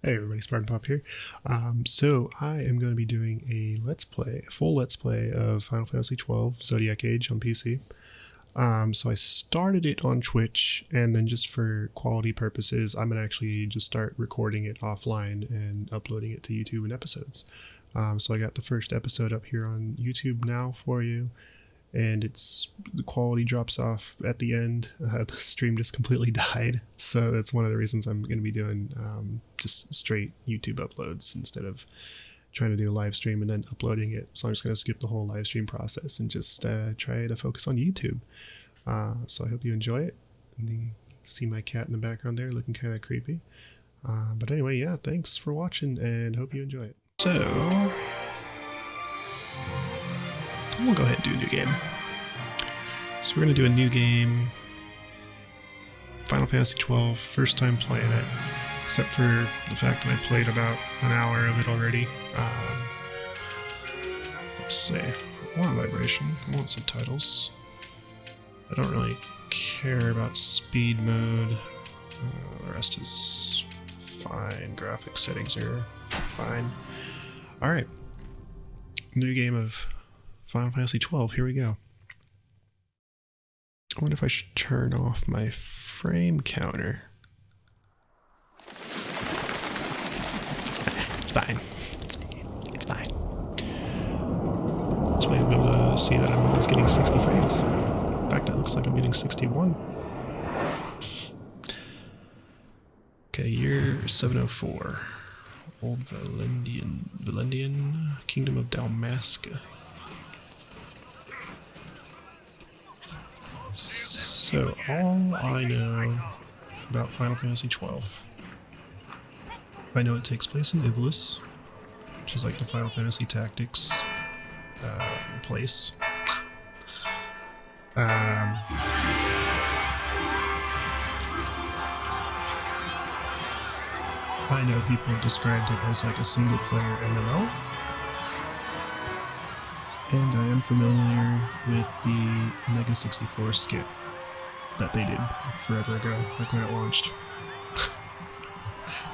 Hey everybody, Spartan Pop here. So I am going to be doing a full let's play of Final Fantasy XII Zodiac Age on PC. So I started it on Twitch, and then just for quality purposes, I'm going to actually just start recording it offline and uploading it to YouTube in episodes. So I got the first episode up here on YouTube now for you, and the quality drops off at the end. The stream just completely died, so that's one of the reasons I'm going to be doing just straight YouTube uploads instead of trying to do a live stream and then uploading it. So I'm just going to skip the whole live stream process and just try to focus on YouTube. So I hope you enjoy it. And you see my cat in the background there looking kind of creepy. But anyway, yeah, thanks for watching and hope you enjoy it. So we'll go ahead and do a new game. So we're going to do a new game, Final Fantasy XII, first time playing it, except for the fact that I played about an hour of it already. Let's see, I want vibration, I want subtitles. I don't really care about speed mode, the rest is fine, graphic settings are fine. Alright, new game of Final Fantasy XII, here we go. I wonder if I should turn off my frame counter. It's fine. It's fine. This way I'll be able to see that I'm always getting 60 frames. In fact, it looks like I'm getting 61. Okay, year 704. Old Valendian Kingdom of Dalmasca. So, all I know about Final Fantasy XII, I know it takes place in Ivlis, which is like the Final Fantasy Tactics place. I know people have described it as like a single player MMO. And I am familiar with the Mega 64 skit that they did forever ago, like when it launched.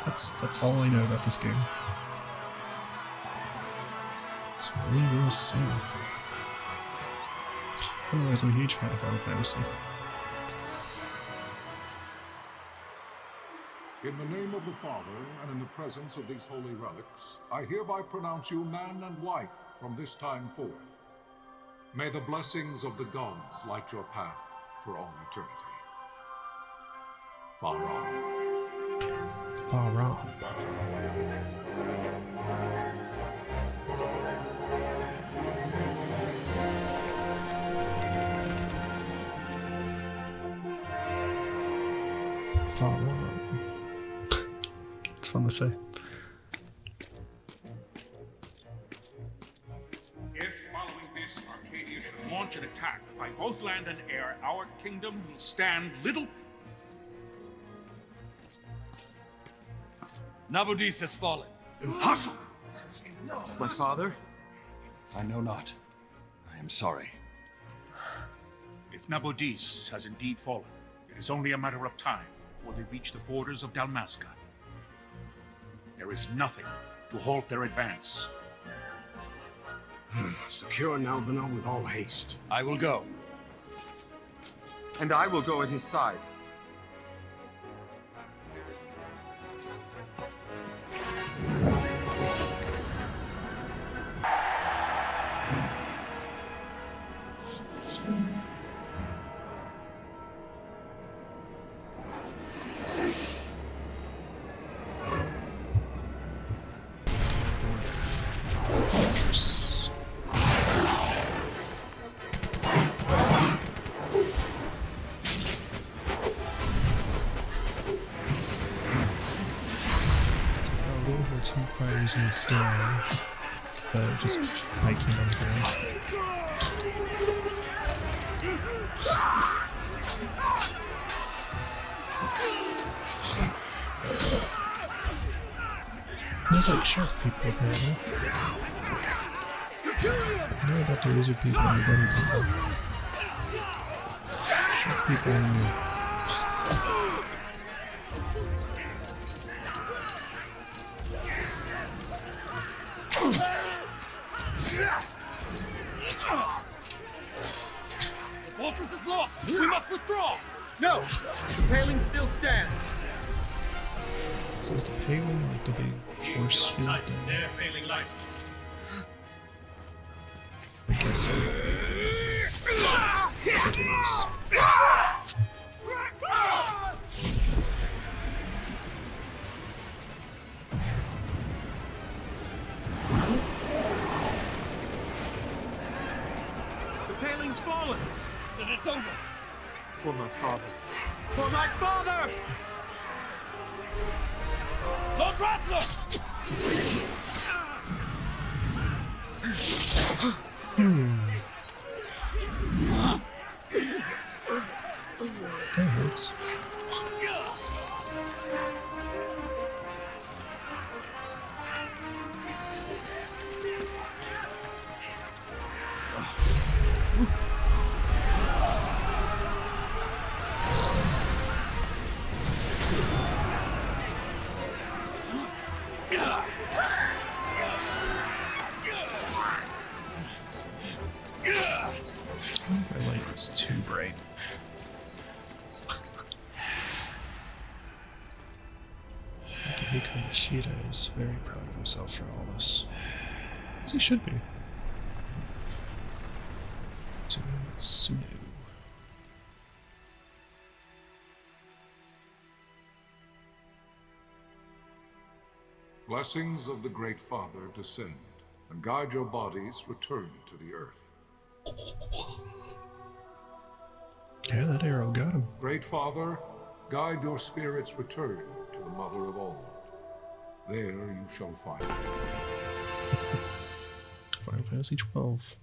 That's all I know about this game. So we will see. Otherwise, I'm a huge fan of Final Fantasy. In the name of the Father, and in the presence of these holy relics, I hereby pronounce you man and wife from this time forth. May the blessings of the gods light your path for all eternity. Faram. Faram. Faram. It's fun to say. Launch an attack by both land and air, our kingdom will stand little. Nabudis has fallen. Impossible! My father? I know not. I am sorry. If Nabudis has indeed fallen, it is only a matter of time before they reach the borders of Dalmasca. There is nothing to halt their advance. Secure Nalbina with all haste. I will go. And I will go at his side. Two fighters in the sky, but just hiking on the ground. There's like shark people apparently. I know about the lizard people and the bunny people. Shark people and fortress is lost! We must withdraw! No! The paling still stands. So is the paling like the big force field Sight, thing? their failing light. I guess so. It is. The paling's fallen. Then it's over. For my father. For my father! Lord Rasler! That hurts. My light was too bright. Akihiko Yoshida is very proud of himself for all this. As he should be. Suno. Blessings of the Great Father descend, and guide your bodies return to the earth. Yeah, that arrow got him. Great Father, guide your spirits return to the Mother of all. There you shall find her. Final Fantasy XII.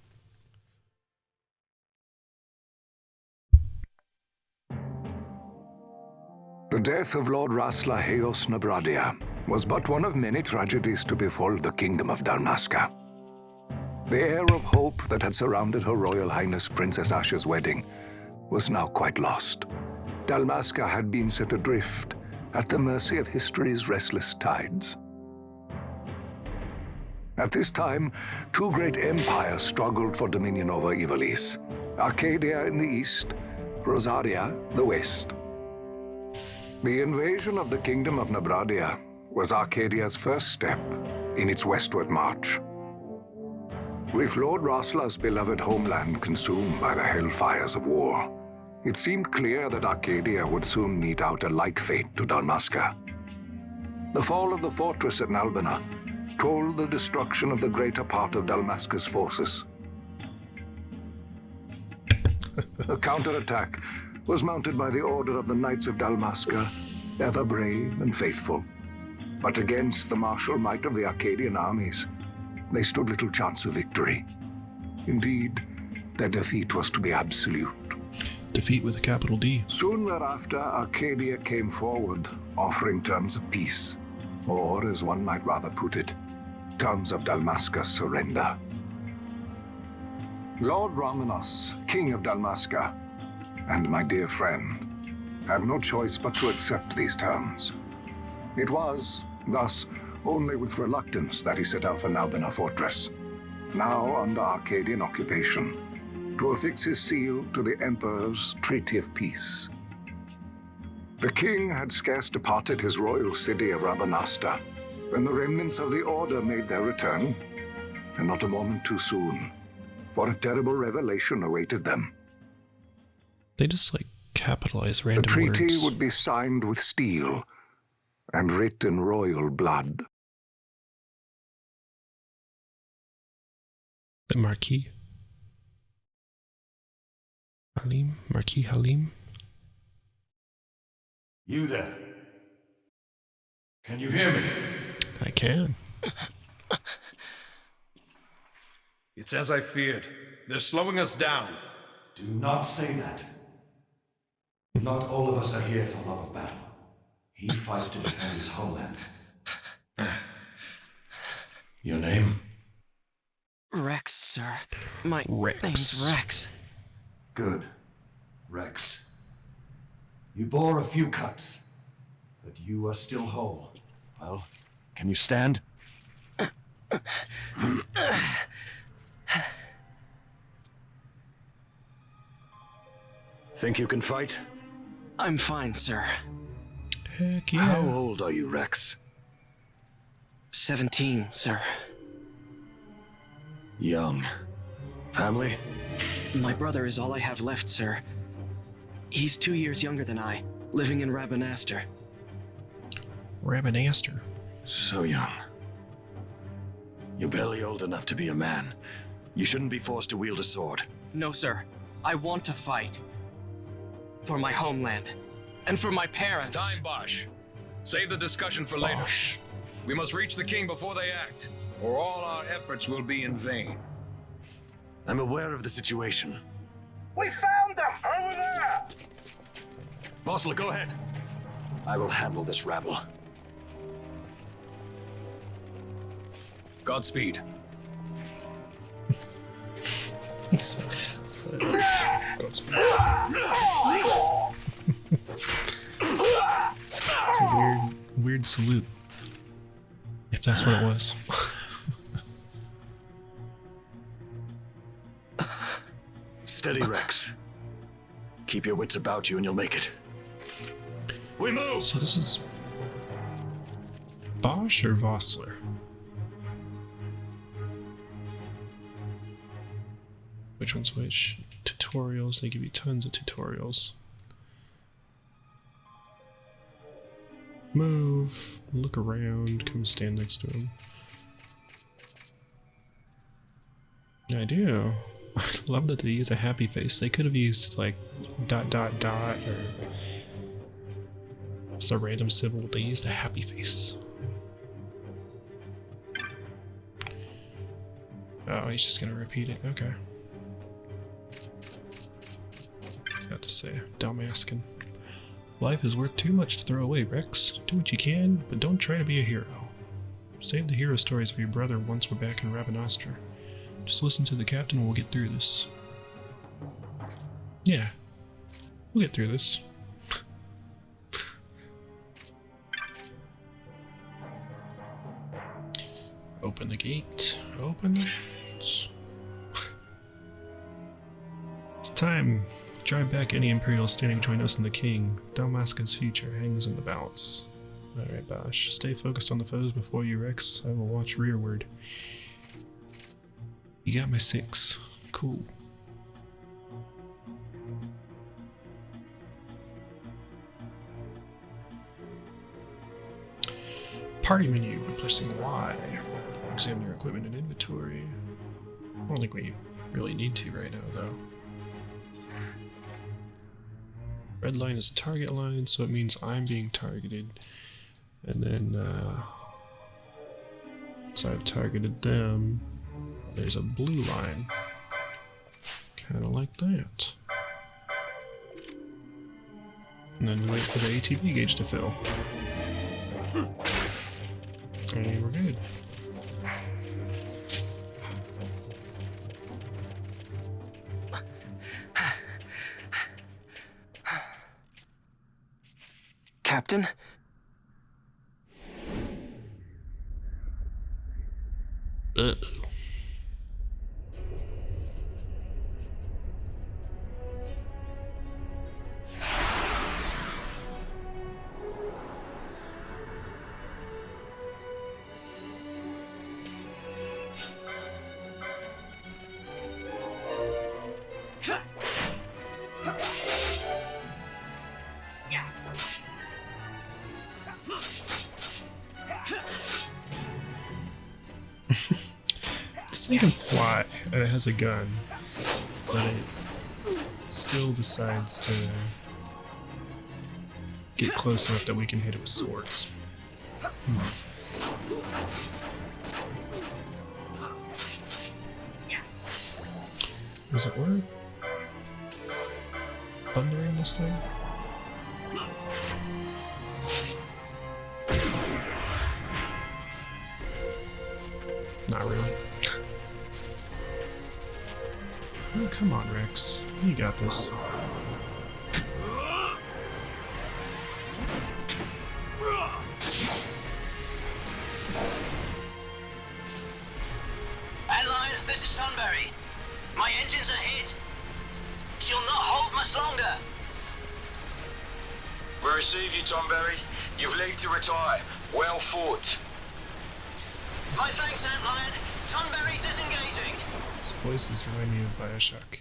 The death of Lord Rasla Heos Nabradia was but one of many tragedies to befall the Kingdom of Dalmasca. The air of hope that had surrounded Her Royal Highness Princess Asha's wedding was now quite lost. Dalmasca had been set adrift at the mercy of history's restless tides. At this time, two great empires struggled for dominion over Ivalice: Arcadia in the east, Rosaria the west. The invasion of the Kingdom of Nabradia was Arcadia's first step in its westward march. With Lord Rasla's beloved homeland consumed by the hellfires of war, it seemed clear that Arcadia would soon mete out a like fate to Dalmasca. The fall of the fortress at Nalbina told the destruction of the greater part of Dalmasca's forces. A counterattack was mounted by the order of the Knights of Dalmasca, ever brave and faithful. But against the martial might of the Arcadian armies, they stood little chance of victory. Indeed, their defeat was to be absolute. Defeat with a capital D. Soon thereafter, Arcadia came forward, offering terms of peace, or, as one might rather put it, terms of Dalmasca's surrender. Lord Ramenos, King of Dalmasca, and my dear friend, had no choice but to accept these terms. It was, thus, only with reluctance that he set out for Nalbina Fortress, now under Arcadian occupation, to affix his seal to the Emperor's Treaty of Peace. The king had scarce departed his royal city of Rabanasta when the remnants of the Order made their return, and not a moment too soon, for a terrible revelation awaited them. They just like capitalize The random treaty words. would be signed with steel and writ in royal blood. The Marquis. Halim? Marquis Halim? You there. Can you hear me? I can. It's as I feared. They're slowing us down. Do not say that. Not all of us are here for love of battle. He fights to defend his homeland. Your name? Rex, sir. My Rex. name's Rex. Good. Rex. You bore a few cuts, but you are still whole. Well, can you stand? Think you can fight? I'm fine, sir. Heck yeah. How old are you, Rex? 17, sir. Young. Family? My brother is all I have left, sir. He's 2 years younger than I, living in Rabanastre. Rabanastre. So young. You're barely old enough to be a man. You shouldn't be forced to wield a sword. No, sir. I want to fight. For my homeland. And for my parents. It's time, Bosch. Save the discussion for later. Bosh. We must reach the king before they act, or all our efforts will be in vain. I'm aware of the situation. We found them! Over there! Bossel, go ahead. I will handle this rabble. Godspeed. It's a weird salute. If that's what it was. Steady, Rex. Keep your wits about you and you'll make it. We move! So this is Bosch or Vossler? Which one's which? Tutorials, they give you tons of tutorials. Move, look around, come stand next to him. I do. I love that they use a happy face. They could have used like ... or it's a random symbol. They used a happy face. Oh, he's just gonna repeat it. Okay. Got to say, Dalmascan. Life is worth too much to throw away, Rex. Do what you can, but don't try to be a hero. Save the hero stories for your brother once we're back in Rabanastre. Just listen to the captain and we'll get through this. Yeah, we'll get through this. Open the gate. Open the gates. It's time. Drive back any Imperials standing between us and the king. Dalmasca's future hangs in the balance. Alright, Bosch. Stay focused on the foes before you, Rex. I will watch rearward. You got my 6. Cool. Party menu. Pressing Y. Examine your equipment and inventory. I don't think we really need to right now, though. Red line is a target line, so it means I'm being targeted. And then, so I've targeted them. There's a blue line. Kind of like that. And then wait for the ATV gauge to fill. And we're good. Captain? Uh-oh. This thing can fly, and it has a gun, but it still decides to get close enough that we can hit it with swords. Does it work? Thundering this time? Not really. Oh, come on, Rex. You got this. Adeline, this is Sunbury. My engines are hit. She'll not hold much longer. receive you, Tomberry. You've leave to retire. Well fought. My thanks, Antlion. Tonberry disengaging. His voices remind me of Bioshock.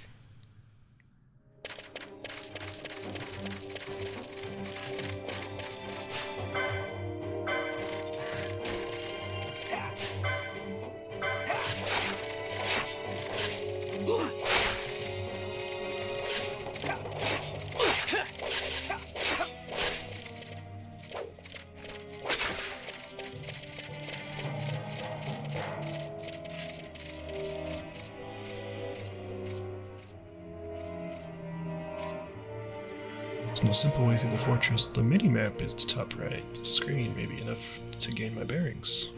There's no simple way through the fortress. The mini-map is the top right. The screen may be enough to gain my bearings.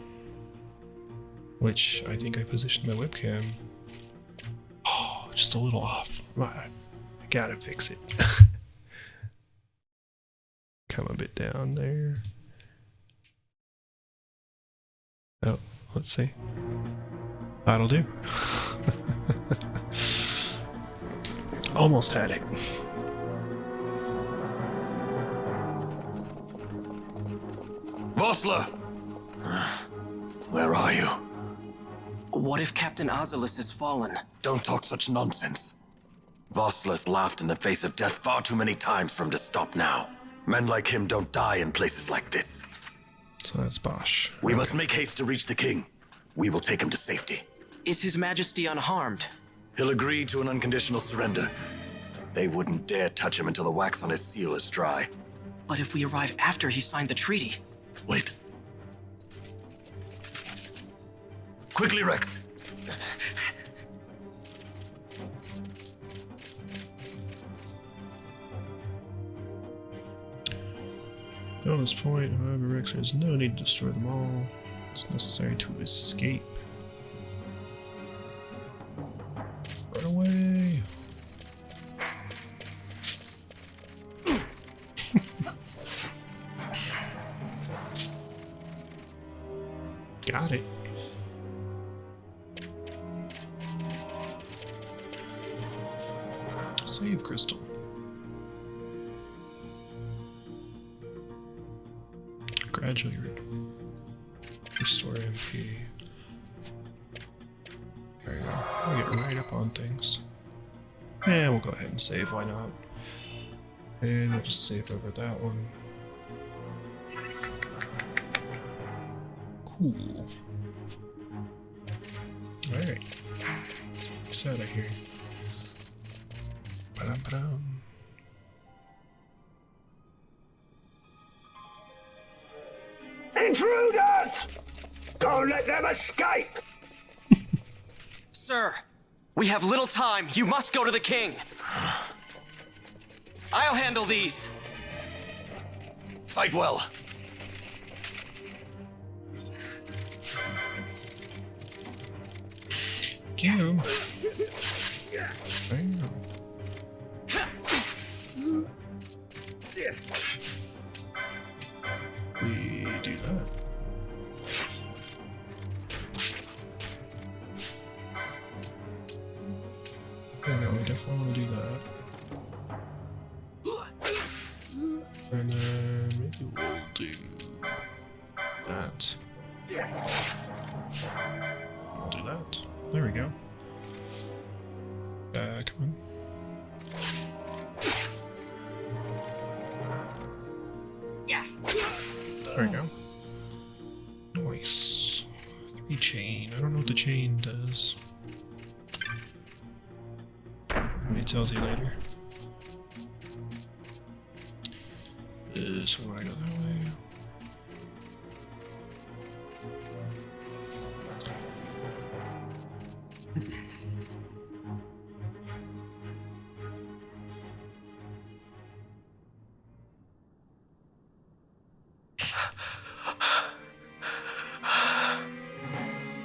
Which, I think I positioned my webcam... Oh, just a little off. I gotta fix it. Come a bit down there. Oh, let's see. That'll do. Almost had it. Vossler! Where are you? What if Captain Oculus has fallen? Don't talk such nonsense. Vossler's laughed in the face of death far too many times for him to stop now. Men like him don't die in places like this. So that's Bosch. We must make haste to reach the king. We will take him to safety. Is His Majesty unharmed? He'll agree to an unconditional surrender. They wouldn't dare touch him until the wax on his seal is dry. But if we arrive after he signed the treaty? Wait. Quickly, Rex! On this point, however, Rex has no need to destroy them all. It's necessary to escape. Run away! Got it. Save crystal. Gradually restore MP. There you go. I'll get right up on things. And we'll go ahead and save, why not? And we'll just save over that one. Cool. Alright. What's out of here? Ba-dum-ba-dum. Intruders! Don't let them escape! Sir, we have little time. You must go to the king. I'll handle these. Fight well. Get him. Bam. We do that. Yeah, we definitely want to do that. And then maybe we'll do that. We'll do that. There we go. Come on. There we go. Nice. 3 chain. I don't know what the chain does. Maybe it tells you later. So when I go that way.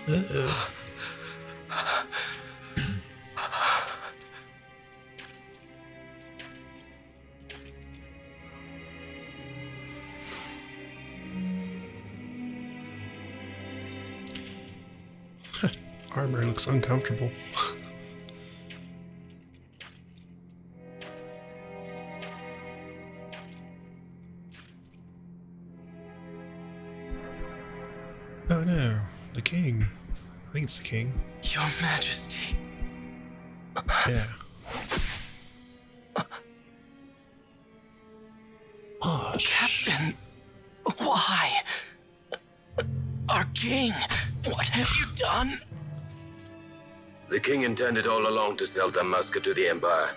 Uh-oh. Armor looks uncomfortable. Oh no, the king. I think it's the king. Your Majesty. Yeah. Oh, Captain, why? Our king, what have you done? The king intended all along to sell Dalmasca to the Empire.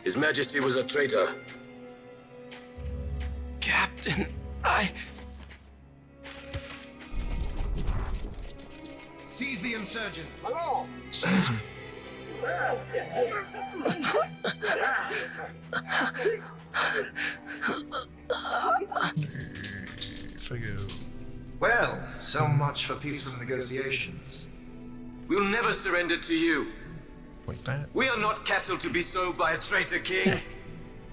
His Majesty was a traitor. Captain, Seize the insurgent. Seize him. If I go. Well, so much for peaceful negotiations. We'll never surrender to you. Like that. We are not cattle to be sold by a traitor king.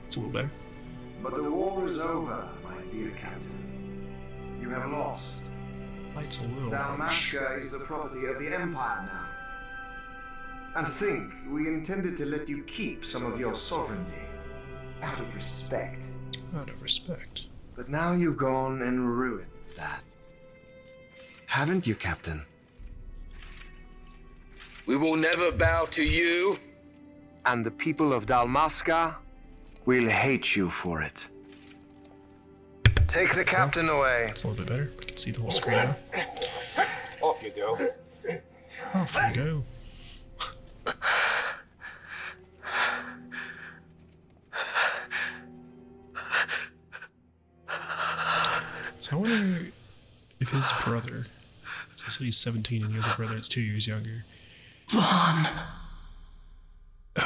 It's a little better. But the war is over, my dear Captain. You have lost. Light's a little harsh. Dalmasca is the property of the Empire now. And to think, we intended to let you keep some of your sovereignty. Out of respect. Out of respect. But now you've gone and ruined that. Haven't you, Captain? We will never bow to you. And the people of Dalmasca will hate you for it. Take the captain away. It's a little bit better. I can see the whole screen now. Off you go. Off we go. So I wonder if his brother, he said he's 17 and he has a brother that's 2 years younger. Vaughn.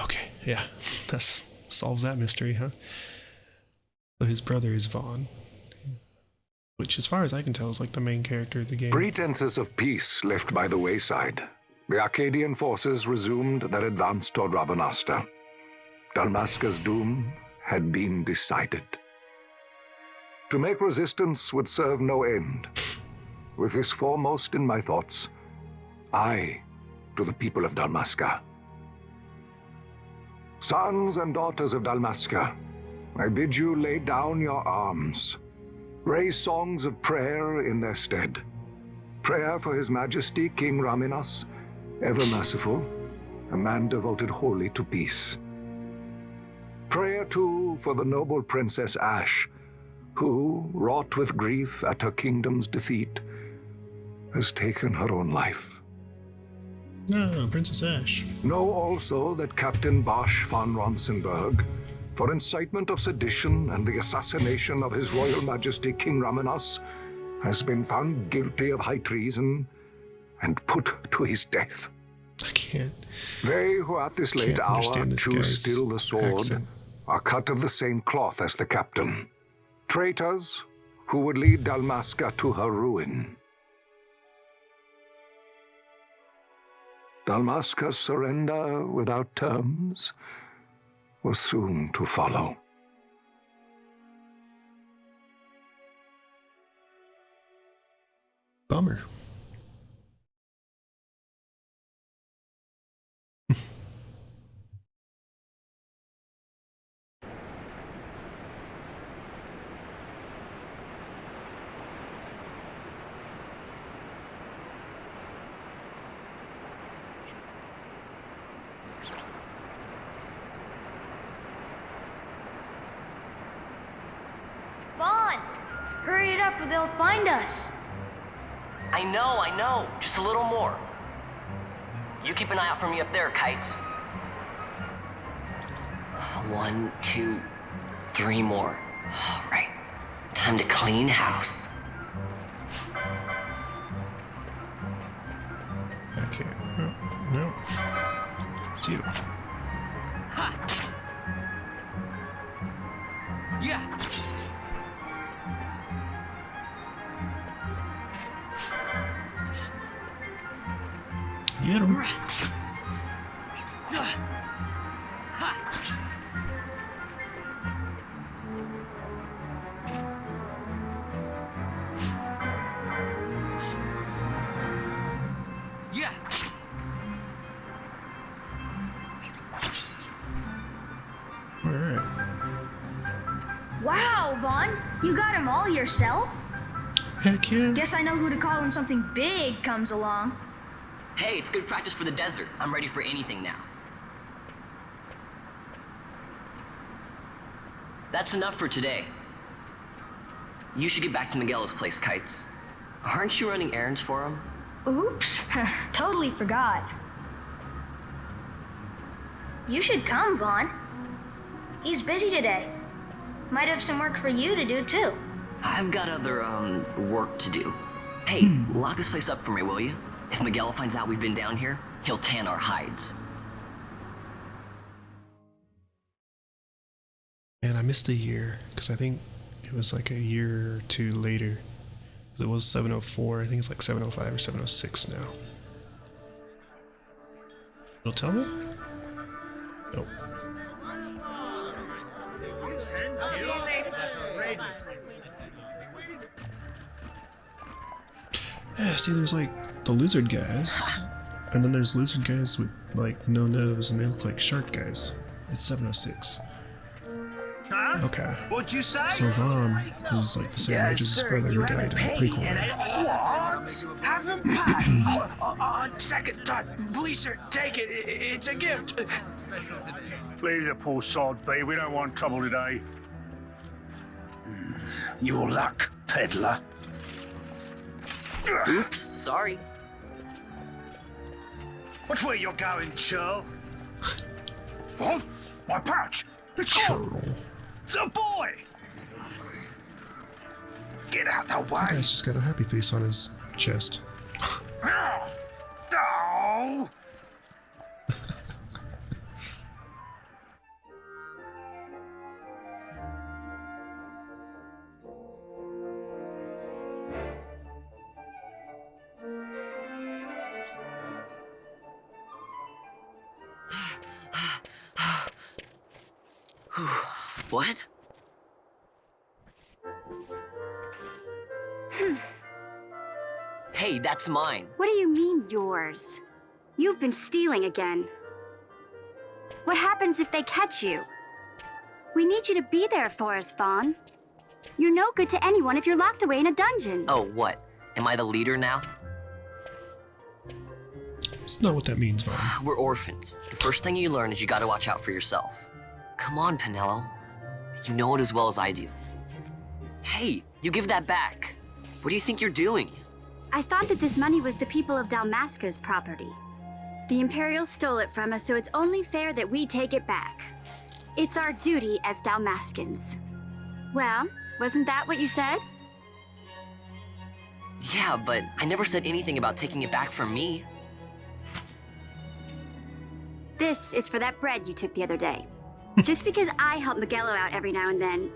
Okay, yeah, that solves that mystery, huh? So his brother is Vaughn, which, as far as I can tell, is like the main character of the game. Pretenses of peace left by the wayside, the Arcadian forces resumed their advance toward Rabanasta. Dalmasca's doom had been decided. To make resistance would serve no end. With this foremost in my thoughts, I, to the people of Dalmasca. Sons and daughters of Dalmasca, I bid you lay down your arms. Raise songs of prayer in their stead. Prayer for His Majesty King Raminas, ever merciful, a man devoted wholly to peace. Prayer, too, for the noble Princess Ash, who, wrought with grief at her kingdom's defeat, has taken her own life. No, Princess Ash. Know also that Captain Bosch von Ronsenberg, for incitement of sedition and the assassination of His Royal Majesty King Raminas, has been found guilty of high treason and put to his death. I can't. They who at this late hour choose still the sword accent. are cut of the same cloth as the captain. Traitors who would lead Dalmasca to her ruin. Dalmasca's surrender without terms was soon to follow. Bummer. Vaughn! Hurry it up or they'll find us. I know. Just a little more. You keep an eye out for me up there, Kites. 1, 2, 3 more. All right. Time to clean house. Okay. No. It's you. Ha! Yeah. Get him. Yeah. All right. Wow, Vaughn, you got him all yourself? Heck yeah. Guess I know who to call when something big comes along. Hey, it's good practice for the desert. I'm ready for anything now. That's enough for today. You should get back to Miguelo's place, Kites. Aren't you running errands for him? Oops, totally forgot. You should come, Vaughn. He's busy today. Might have some work for you to do, too. I've got other, work to do. Hey, lock this place up for me, will you? If Miguel finds out we've been down here, he'll tan our hides. And I missed a year, because I think it was like a year or two later. It was 704, I think it's like 705 or 706 now. It'll tell me? Nope. Yeah, see, there's like the lizard guys, and then there's lizard guys with like no nose, and they look like shark guys. It's 706. Okay. What'd you say? So Vaughn is like the same age as his brother who died in the prequel. What? Haven't paid? On second thought, please, sir, take it. It's a gift. Leave the poor sod be. We don't want trouble today. Your luck, peddler. Oops, sorry. Watch where you're going, churl. What? My pouch. It's gone. The boy. Get out the way. That guy's just got a happy face on his chest. Oh. What? Hey, that's mine. What do you mean, yours? You've been stealing again. What happens if they catch you? We need you to be there for us, Vaughn. You're no good to anyone if you're locked away in a dungeon. Oh, what? Am I the leader now? It's not what that means, Vaughn. We're orphans. The first thing you learn is you gotta watch out for yourself. Come on, Pinello. You know it as well as I do. Hey, you give that back. What do you think you're doing? I thought that this money was the people of Dalmasca's property. The Imperials stole it from us, so it's only fair that we take it back. It's our duty as Dalmascans. Well, wasn't that what you said? Yeah, but I never said anything about taking it back from me. This is for that bread you took the other day. Just because I help Miguelo out every now and then,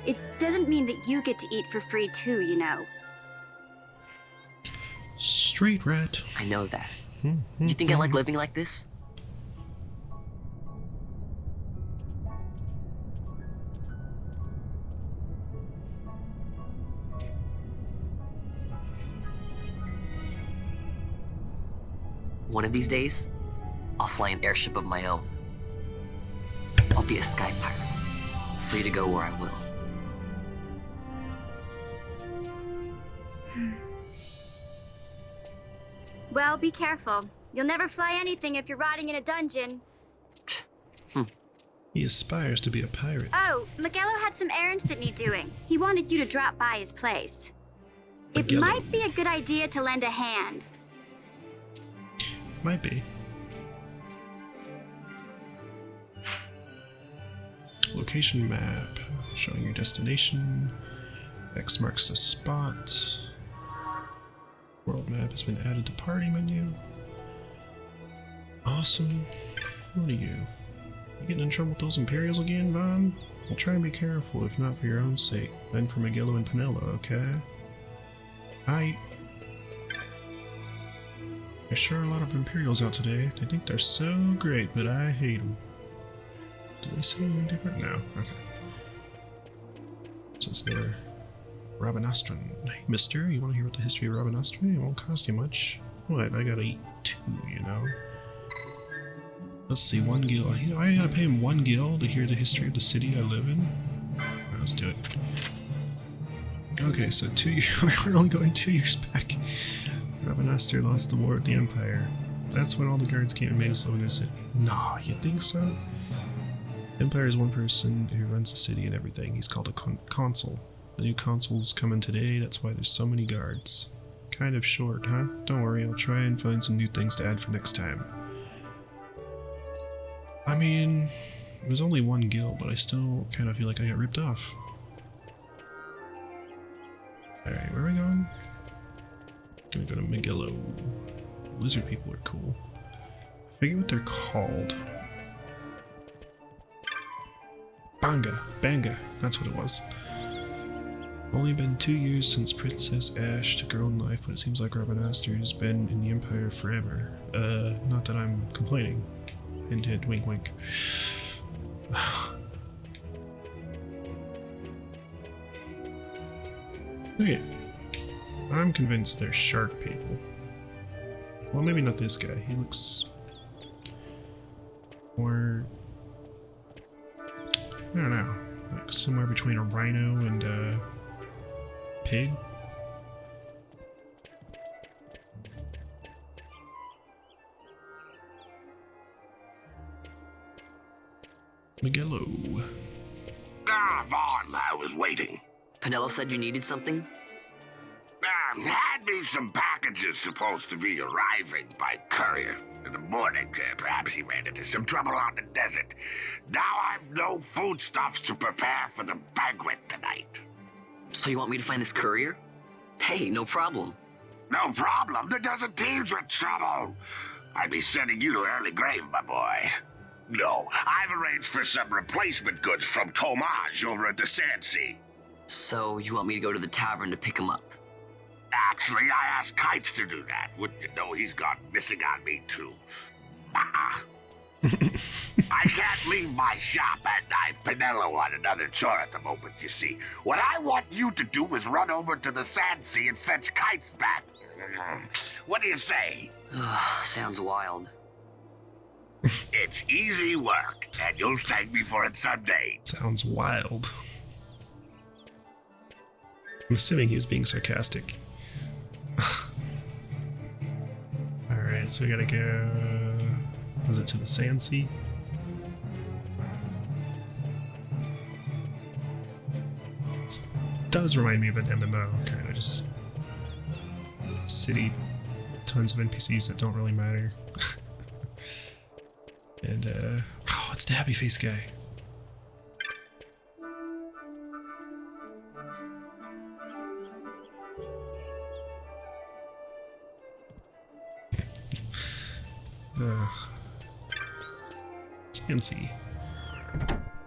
it doesn't mean that you get to eat for free too, you know. Street rat. I know that. You think I like living like this? One of these days, I'll fly an airship of my own. I'll be a sky pirate, free to go where I will. Well, be careful. You'll never fly anything if you're rotting in a dungeon. He aspires to be a pirate. Oh, Miguelo had some errands that need doing. He wanted you to drop by his place. It Miguelo. might be a good idea to lend a hand. Might be. Location map, showing your destination. X marks the spot. World map has been added to party menu. Awesome. What are you? You getting in trouble with those Imperials again, Vaughn? Well, try and be careful, if not for your own sake, then for Miguelo and Pinello, okay? There's sure a lot of Imperials out today. They think they're so great, but I hate them. Did we say anything different? No. Okay. This is their Rabanastron. Hey, mister, you want to hear about the history of Rabanastron? It won't cost you much. What? I gotta eat two, you know? Let's see, 1 gil. I gotta pay him 1 gil to hear the history of the city I live in? Let's do it. Okay, so we're only going 2 years back. Rabanastre lost the war with the Empire. That's when all the guards came and made us live in the city. Nah, you think so? Empire is one person who runs the city and everything. He's called a consul. The new consul's coming today, that's why there's so many guards. Kind of short, huh? Don't worry, I'll try and find some new things to add for next time. I mean, it was only 1 guild, but I still kind of feel like I got ripped off. Alright, where are we going? Gonna go to Magello. Lizard people are cool. I forget what they're called. Banga, that's what it was. Only been 2 years since Princess Ash took her own life, but it seems like Rabanastre has been in the Empire forever. Not that I'm complaining. Hint, hint, wink, wink. Okay. I'm convinced they're shark people. Well, maybe not this guy. He looks more... I don't know. Like somewhere between a rhino and a pig. Magello. Ah, Vaughn, I was waiting. Pinello said you needed something? Had me some packages supposed to be arriving by courier in the morning. Perhaps he ran into some trouble on the desert. Now I've no foodstuffs to prepare for the banquet tonight. So you want me to find this courier? Hey, no problem. No problem. The desert teems with trouble. I'd be sending you to early grave, my boy. No, I've arranged for some replacement goods from Tomage over at the Sandsea. So you want me to go to the tavern to pick him up? Actually, I asked Kites to do that. Wouldn't you know he's gone missing on me, too. I can't leave my shop, and I've Pinello on another chore at the moment, you see. What I want you to do is run over to the Sandsea and fetch Kites back. What do you say? Sounds wild. It's easy work, and you'll thank me for it someday. Sounds wild. I'm assuming he was being sarcastic. Alright, so we gotta go... Was it to the Sandsea? This does remind me of an MMO, kind of just... city, tons of NPCs that don't really matter. And, oh, it's the happy face guy. Sandsea.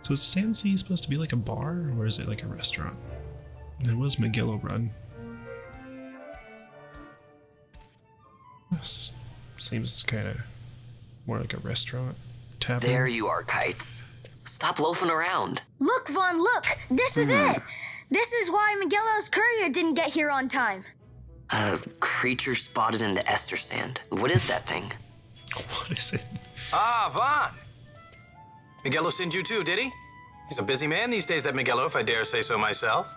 So is the Sandsea supposed to be like a bar, or is it like a restaurant? And it was Magello Run. This seems kind of more like a restaurant. Tavern. There you are, Kites. Stop loafing around. Look, Vaughn, look! This is it! This is why Magello's courier didn't get here on time. A creature spotted in the Ester Sand. What is that thing? What is it? Ah, Vaughn! Magello sent you too, did he? He's a busy man these days, that Magello, if I dare say so myself.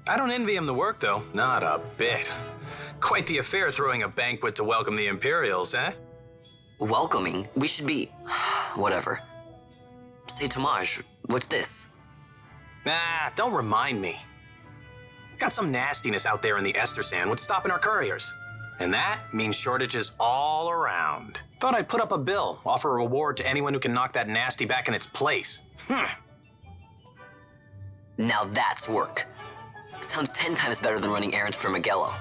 I don't envy him the work, though. Not a bit. Quite the affair throwing a banquet to welcome the Imperials, eh? Welcoming? We should be... whatever. Say, Tomage, what's this? Nah, don't remind me. Got some nastiness out there in the Ester Sand. What's stopping our couriers? And that means shortages all around. Thought I'd put up a bill, offer a reward to anyone who can knock that nasty back in its place. Now that's work. Sounds 10 times better than running errands for Magello.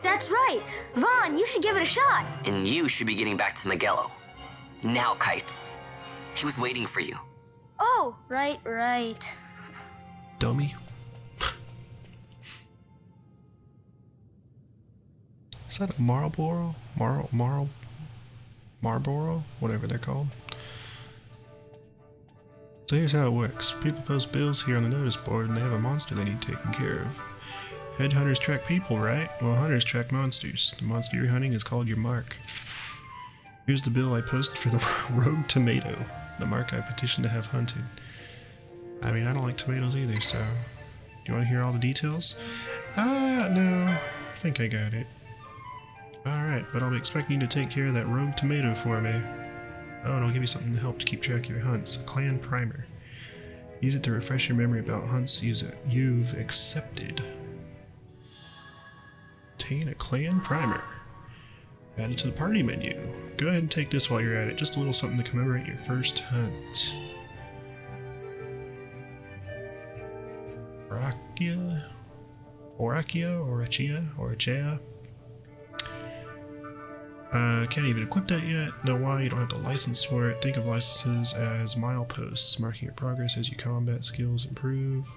That's right. Vaughn, you should give it a shot. And you should be getting back to Magello. Now, Kites. He was waiting for you. Oh, right. Dummy. Is that a Marlboro? Marlboro? Whatever they're called. So here's how it works. People post bills here on the notice board and they have a monster they need taken care of. Headhunters track people, right? Well, hunters track monsters. The monster you're hunting is called your mark. Here's the bill I posted for the rogue tomato, the mark I petitioned to have hunted. I mean, I don't like tomatoes either, so... Do you want to hear all the details? No. I think I got it. Alright, but I'll be expecting you to take care of that rogue tomato for me. Oh, and I'll give you something to help to keep track of your hunts. A clan primer. Use it to refresh your memory about hunts you've accepted. Obtain a clan primer. Add it to the party menu. Go ahead and take this while you're at it. Just a little something to commemorate your first hunt. Orachia. Can't even equip that yet. Know why? You don't have the license for it. Think of licenses as mileposts, marking your progress as your combat skills improve.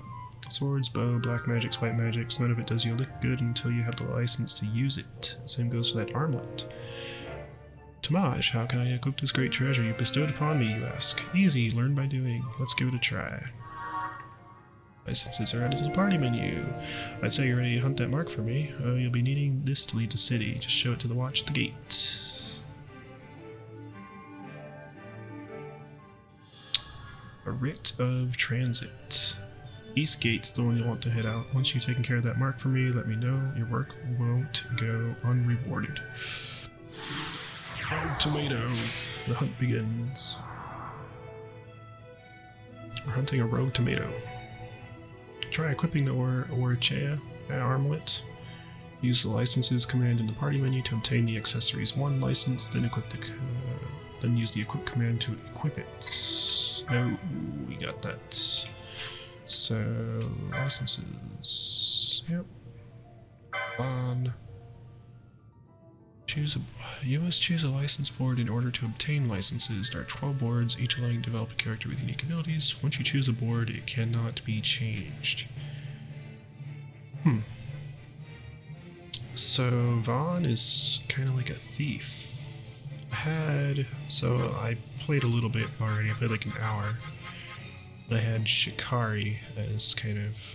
Swords, bow, black magics, white magics, none of it does you a lick good until you have the license to use it. Same goes for that armlet. Tamaj, how can I equip this great treasure you bestowed upon me, you ask? Easy, learn by doing. Let's give it a try. Licenses are added to the party menu. I'd say you're ready to hunt that mark for me. Oh, you'll be needing this to leave the city. Just show it to the watch at the gate. A writ of transit. East gate's the one you want to head out. Once you've taken care of that mark for me, let me know. Your work won't go unrewarded. Oh, tomato. The hunt begins. We're hunting a rogue tomato. Try equipping the Orachia armlet. Use the licenses command in the party menu to obtain the accessories 1 license, then equip the then use the equip command to equip it. No, we got that. So licenses. Yep. On. You must choose a license board in order to obtain licenses. There are 12 boards, each allowing you to develop a character with unique abilities. Once you choose a board, it cannot be changed. So Vaughn is kind of like a thief. I played a little bit already. I played like an hour. And I had Shikari as kind of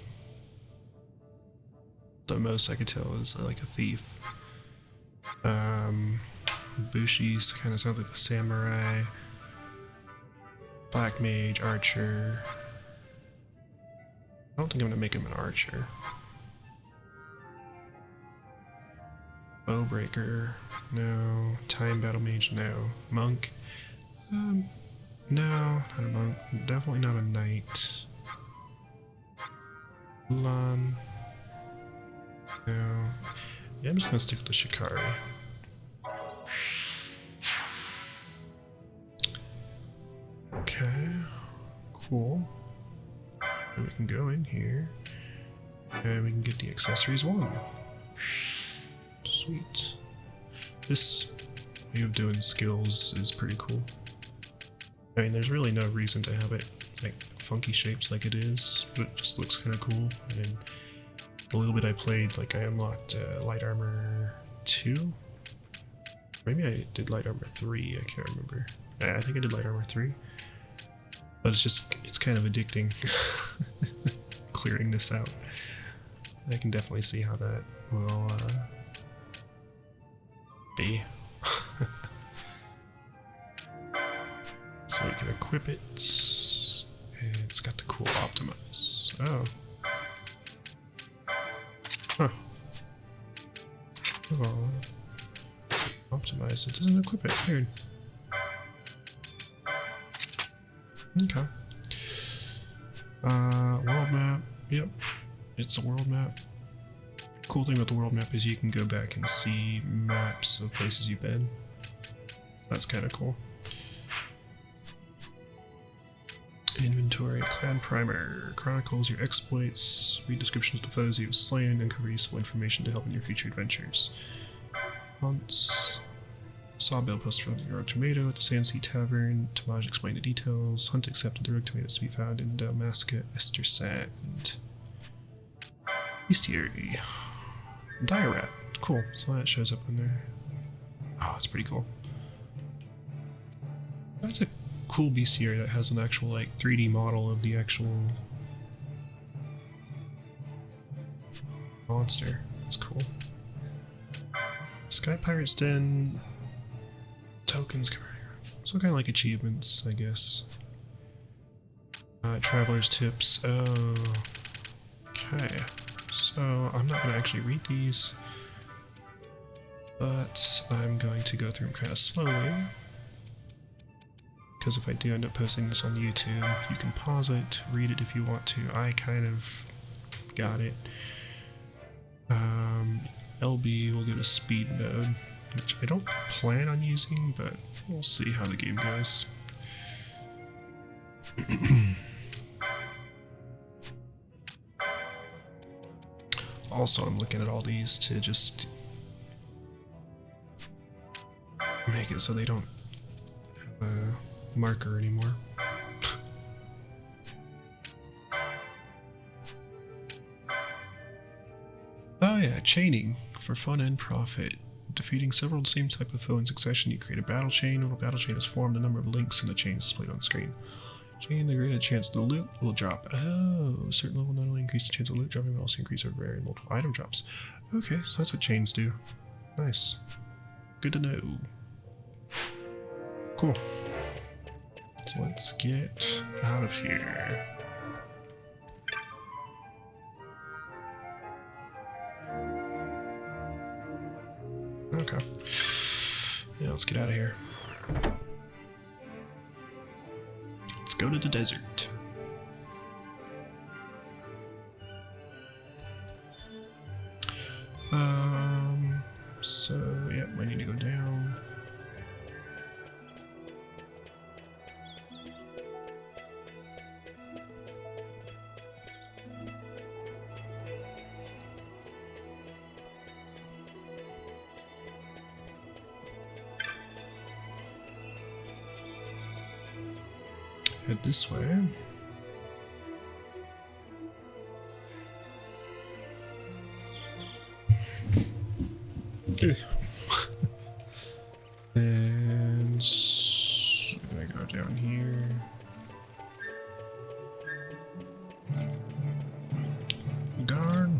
the most I could tell is like a thief. Bushi's kind of sounds like the samurai. Black mage, archer. I don't think I'm gonna make him an archer. Bowbreaker, no. Time battle mage, no. Monk, no, not a monk. Definitely not a knight. Ulan, no. Yeah, I'm just gonna stick with the Shikari. Okay, cool. And we can go in here, and we can get the accessories 1. Sweet. This way of doing skills is pretty cool. I mean, there's really no reason to have it like funky shapes like it is, but it just looks kind of cool. And a little bit I played, like I unlocked light armor 2. Maybe I did light armor 3. I can't remember. I think I did light armor 3. But it's kind of addicting clearing this out. I can definitely see how that will be. So we can equip it, and it's got the cool optimize. Oh. Huh. Oh. Optimize, it doesn't equip it. Weird. Okay. World map. Yep. It's a world map. Cool thing about the world map is you can go back and see maps of places you've been. So that's kind of cool. Inventory, clan primer, chronicles your exploits, read descriptions of the foes you've slain, uncover useful information to help in your future adventures. Hunts. Saw a bell post for the rogue tomato at the Sandsea Tavern. Tamaj explained the details. Hunt accepted the rogue tomatoes to be found in Dalmasca, Ester Sand. Bestiary. Dire rat. Cool. So that shows up in there. Oh, that's pretty cool. That's a cool bestiary that has an actual like 3D model of the actual monster. That's cool. Sky Pirate's Den. Tokens. So kind of like achievements, I guess. Traveler's tips. Oh. Okay. Okay, so I'm not going to actually read these, but I'm going to go through them kind of slowly, because if I do end up posting this on YouTube, you can pause it, read it if you want to. I kind of got it. LB will go to speed mode, which I don't plan on using, but we'll see how the game goes. Also, I'm looking at all these to just make it so they don't have a marker anymore. Oh yeah, chaining for fun and profit. Defeating several of the same type of foe in succession, you create a battle chain. When a battle chain is formed, a number of links in the chain is displayed on screen. Chain, the greater chance the loot will drop. Oh, a certain level not only increase the chance of loot dropping, but also increase our rare and multiple item drops. Okay, so that's what chains do. Nice. Good to know. Cool. So let's get out of here. Okay. Yeah, let's get out of here. Let's go to the desert. So, yeah, I need to go down. Head this way. And I go down here. Guard.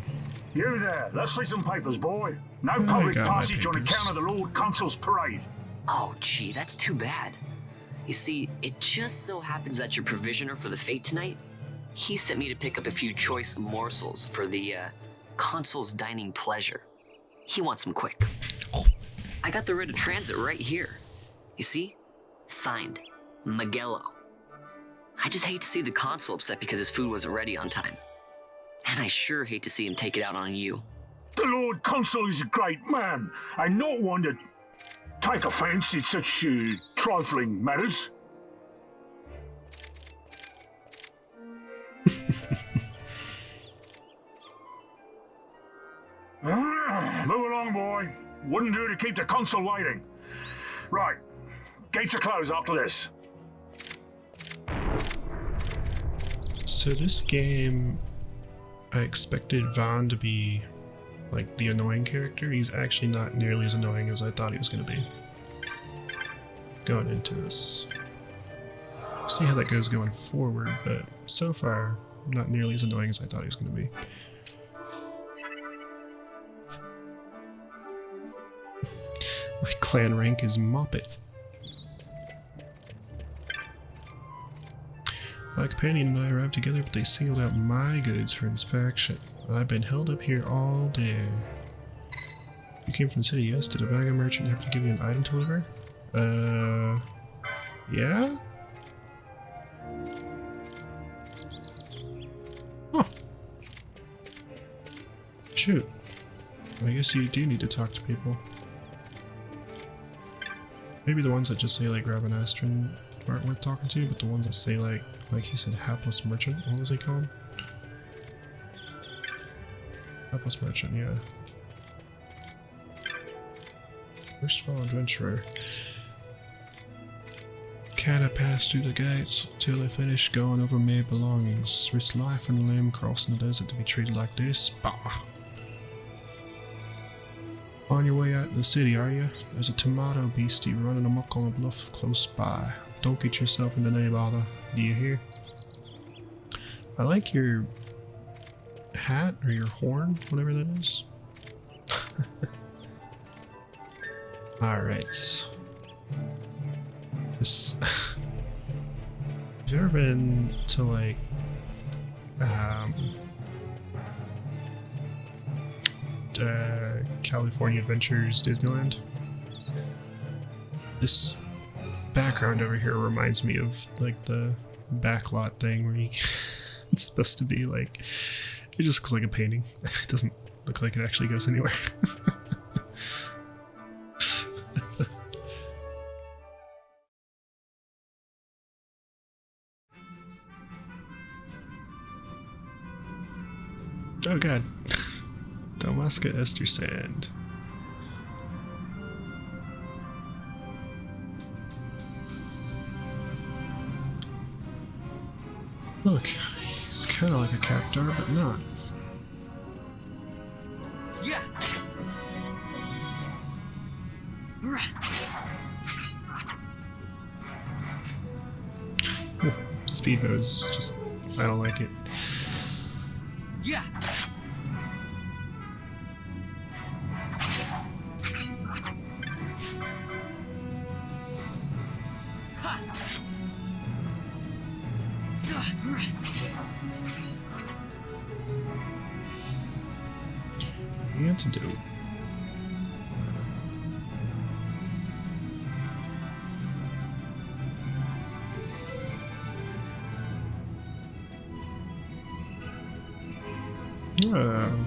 You there, let's see some papers, boy. No public passage on account of the Lord Consul's parade. Oh, gee, that's too bad. You see, it just so happens that your provisioner for the fete tonight, he sent me to pick up a few choice morsels for the consul's dining pleasure. He wants them quick. I got the writ of transit right here. You see? Signed, Magello. I just hate to see the consul upset because his food wasn't ready on time. And I sure hate to see him take it out on you. The Lord Consul is a great man, and not one to take offence in such trifling matters. Move along, boy. Wouldn't do to keep the consul waiting. Right. Gates are closed after this. So this game, I expected Vaughn to be like the annoying character. He's actually not nearly as annoying as I thought he was going to be. Going into this. See how that goes going forward, but so far, not nearly as annoying as I thought he was going to be. My clan rank is Moppet. My companion and I arrived together, but they singled out my goods for inspection. I've been held up here all day. You came from the city, yes? Did a bag of merchant happen to give you an item to deliver? Yeah? Huh. Shoot. I guess you do need to talk to people. Maybe the ones that just say like Ravenastron aren't worth talking to, but the ones that say like he said hapless merchant, what was he called? Hapless merchant, yeah. Erstwhile adventurer. Can't I pass through the gates till I finish going over my belongings? Risk life and limb crossing the desert to be treated like this? Bah! On your way out of the city, are you? There's a tomato beastie running amok on a bluff close by. Don't get yourself into no bother. Do you hear? I like your hat or your horn, whatever that is. Alright. This. Have you ever been to like California Adventures Disneyland. This background over here reminds me of like the backlot thing where you it's supposed to be like, it just looks like a painting. It doesn't look like it actually goes anywhere. Oh god. Dalmasca Ester Sand. Look, he's kind of like a captor, but not. Yeah. Speed mode's just, I don't like it. Yeah. Antidote.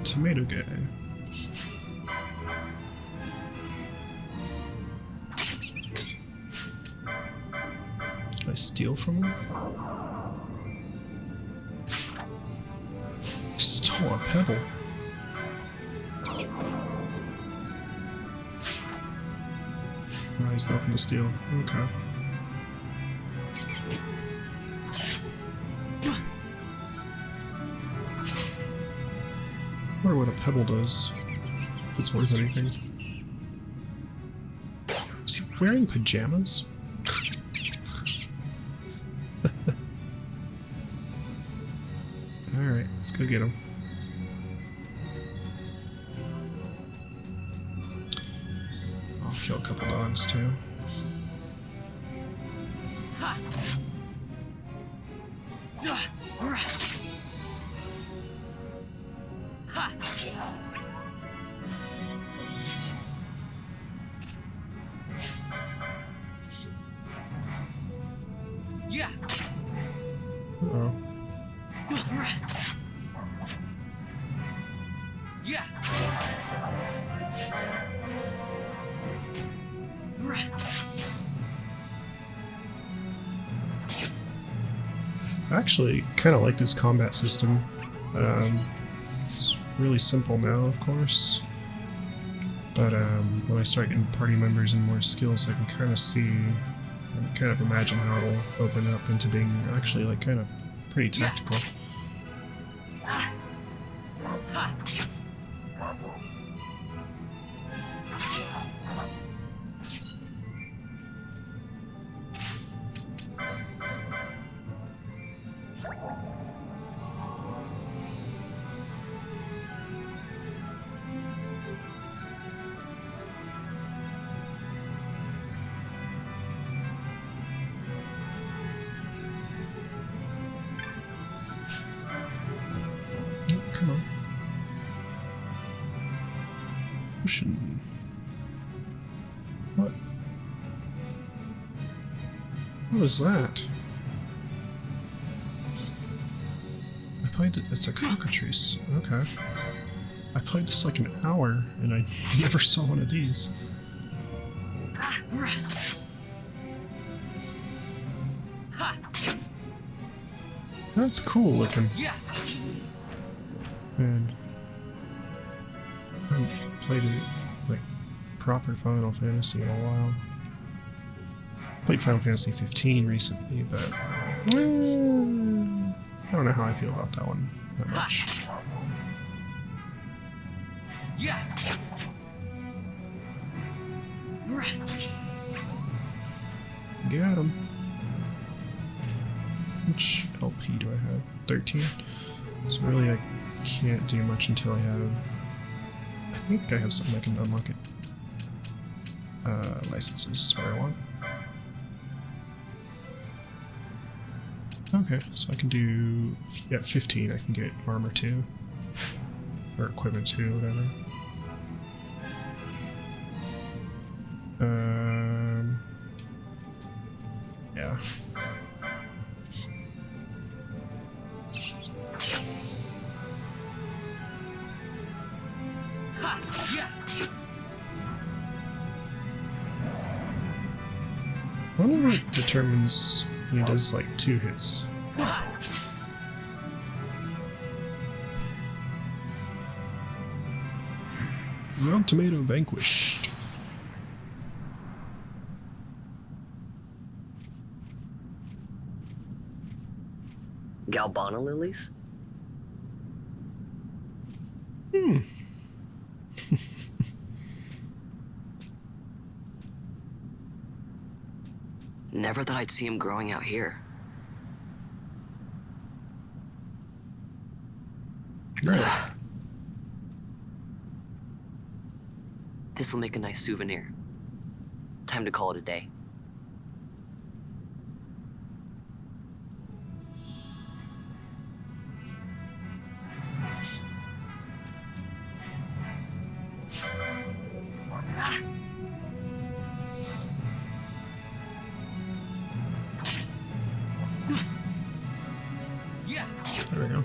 Tomato guy. Can I steal from him? Stole a pebble. Oh, he's nothing to steal. Okay. I wonder what a pebble does, if it's worth anything. Is he wearing pajamas? Alright, let's go get him. I'll kill a couple dogs too. Yeah. Uh-oh. Yeah. I actually kind of like this combat system. It's really simple now, of course. But when I start getting party members and more skills, I can kind of see, and kind of imagine how it'll open up into being actually like kind of pretty tactical. Come on. Ocean. What? What is that? I played it. It's a cockatrice. Okay. I played this like an hour and I never saw one of these. That's cool looking. Man, I haven't played it like proper Final Fantasy in a while. Played Final Fantasy 15 recently, but I don't know how I feel about that one that much. Yeah. Got him. Which LP do I have? 13? So really I can't do much until I have... I think I have something I can unlock it. Licenses is what I want. Okay, so I can do... yeah, 15 I can get armor 2. Or equipment 2, whatever. Yeah. I wonder what determines when he does like 2 hits. Round tomato vanquished. Galbana lilies? Never thought I'd see him growing out here. Right. This'll make a nice souvenir. Time to call it a day. There we go.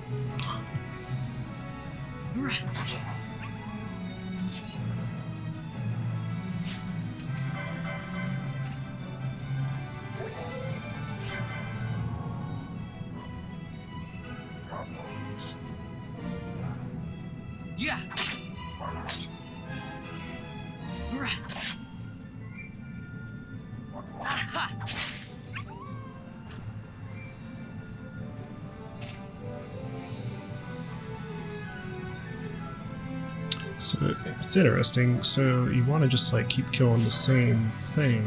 So it's interesting. So you want to just like keep killing the same thing,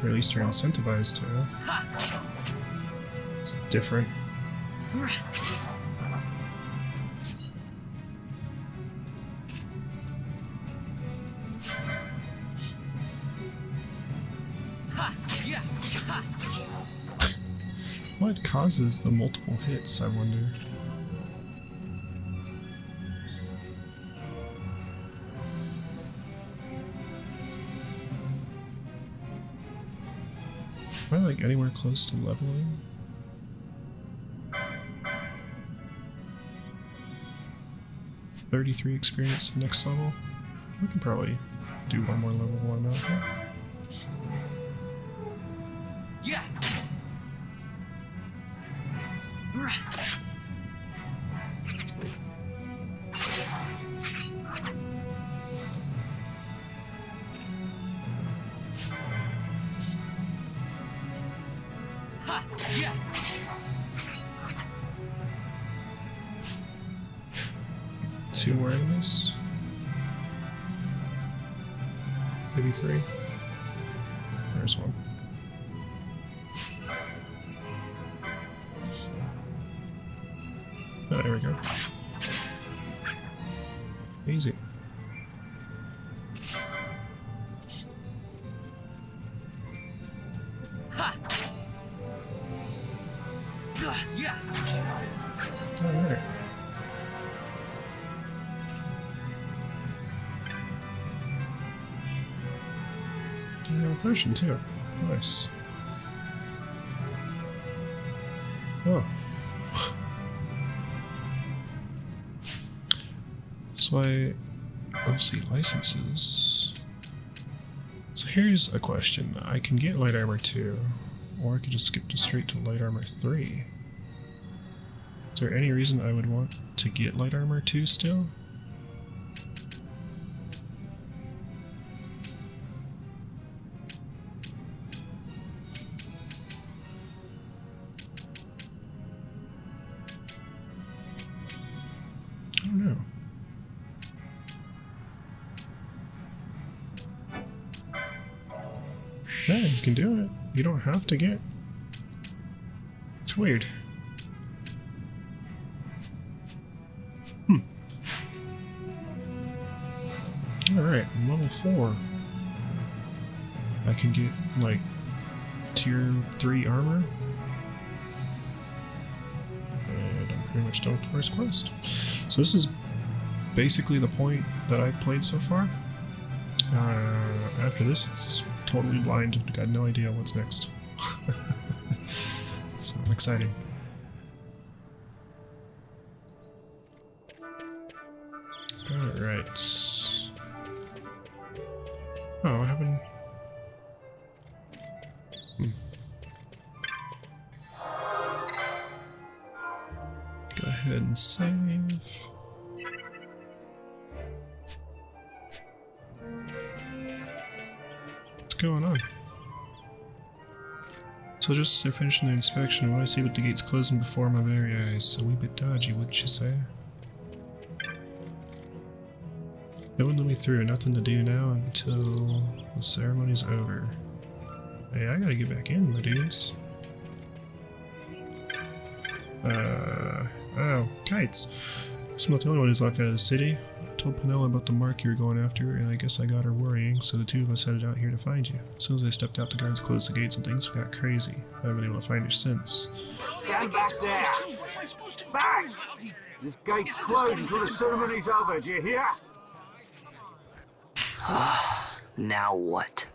or at least you're incentivized to. It's different. What causes the multiple hits, I wonder? Am I like anywhere close to leveling? $33 experience next level. We can probably do one more level while I'm out here. Yeah. Two more enemies. Maybe 3. There's one. Oh, there we go. Easy. Alright. You have a potion too. Nice. Oh. So let's see, licenses. So here's a question. I can get light armor 2, or I could just skip straight to light armor 3. Is there any reason I would want to get light armor 2 still? I don't know. Yeah, you can do it. You don't have to get. It's weird. Alright, level 4. I can get, like, tier 3 armor. And I'm pretty much done with the first quest. So this is basically the point that I've played so far. After this, it's totally blind. I've got no idea what's next. So exciting. Alright. Oh, what happened? Go ahead and save. What's going on? So just as they're finishing their inspection, what I see with the gates closing before my very eyes. A wee bit dodgy, wouldn't you say? No one let me through, nothing to do now until the ceremony's over. Hey, I gotta get back in, my dudes. Oh, kites. I'm not the only one who's locked out of the city. I told Penella about the mark you were going after, and I guess I got her worrying, so the two of us headed out here to find you. As soon as I stepped out, the guards closed the gates and things got crazy. I haven't been able to find her since. Stand back there! Back! This gate's closed until the ceremony's over, do you hear? Now what?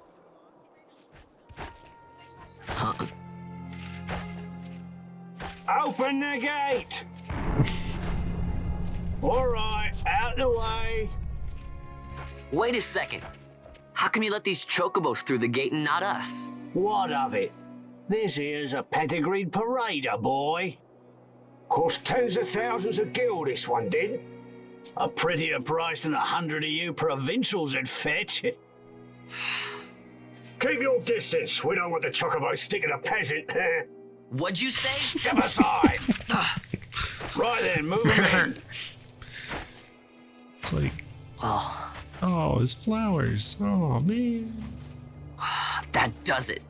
Huh? Open the gate! Alright, out the way. Wait a second. How come you let these chocobos through the gate and not us? What of it? This here's a pedigreed parader, boy. Cost tens of thousands of gil, this one did. A prettier price than 100 of you provincials would fetch. Keep your distance. We don't want the chocobo sticking a peasant. What'd you say? Step aside. Right then, move in. It's like, oh, his flowers. Oh, man. That does it.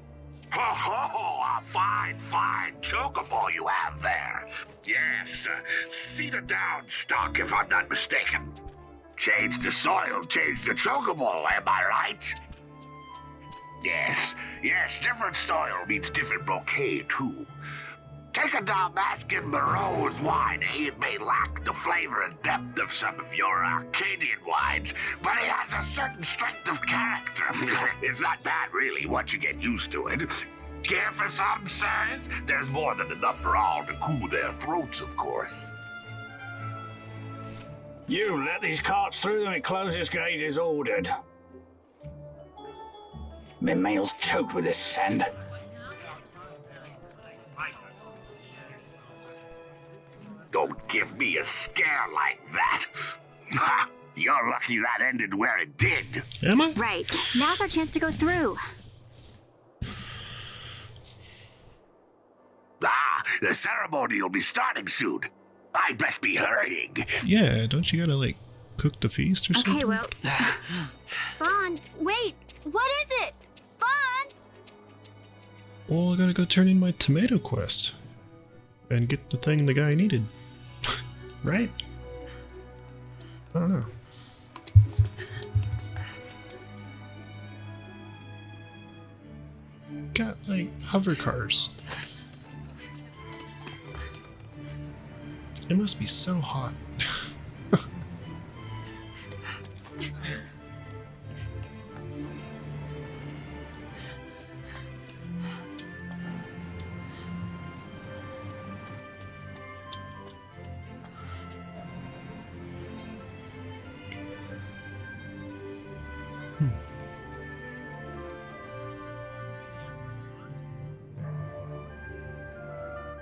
Ho ho! A fine, fine chocobo you have there. Yes, cedar down stock if I'm not mistaken. Change the soil, change the chocobo, am I right? Yes, different soil means different bouquet too. Take a Dalmascan Barrow's wine, It may lack the flavor and depth of some of your Arcadian wines, but it has a certain strength of character. It's not bad, really, once you get used to it. Care for some, sirs? There's more than enough for all to cool their throats, of course. You let these carts through and close this gate is ordered. My mail's choked with this sand. Don't give me a scare like that. You're lucky that ended where it did. Am I? Right. Now's our chance to go through. The ceremony will be starting soon. I'd best be hurrying. Yeah, don't you gotta, like, cook the feast or something? Okay, well... Vaughn, wait! What is it? Vaughn! Well, I gotta go turn in my tomato quest. And get the thing the guy needed. Right? I don't know. Got, like, hover cars. It must be so hot.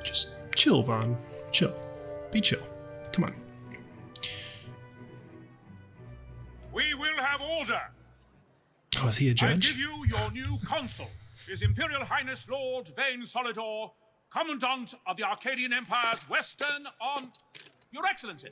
Just chill, Vaughn. Chill. Be chill. Come on. We will have order. Oh, is he a I judge? give you your new consul, His Imperial Highness Lord Vane Solidor, Commandant of the Arcadian Empire's Western on... Your Excellency.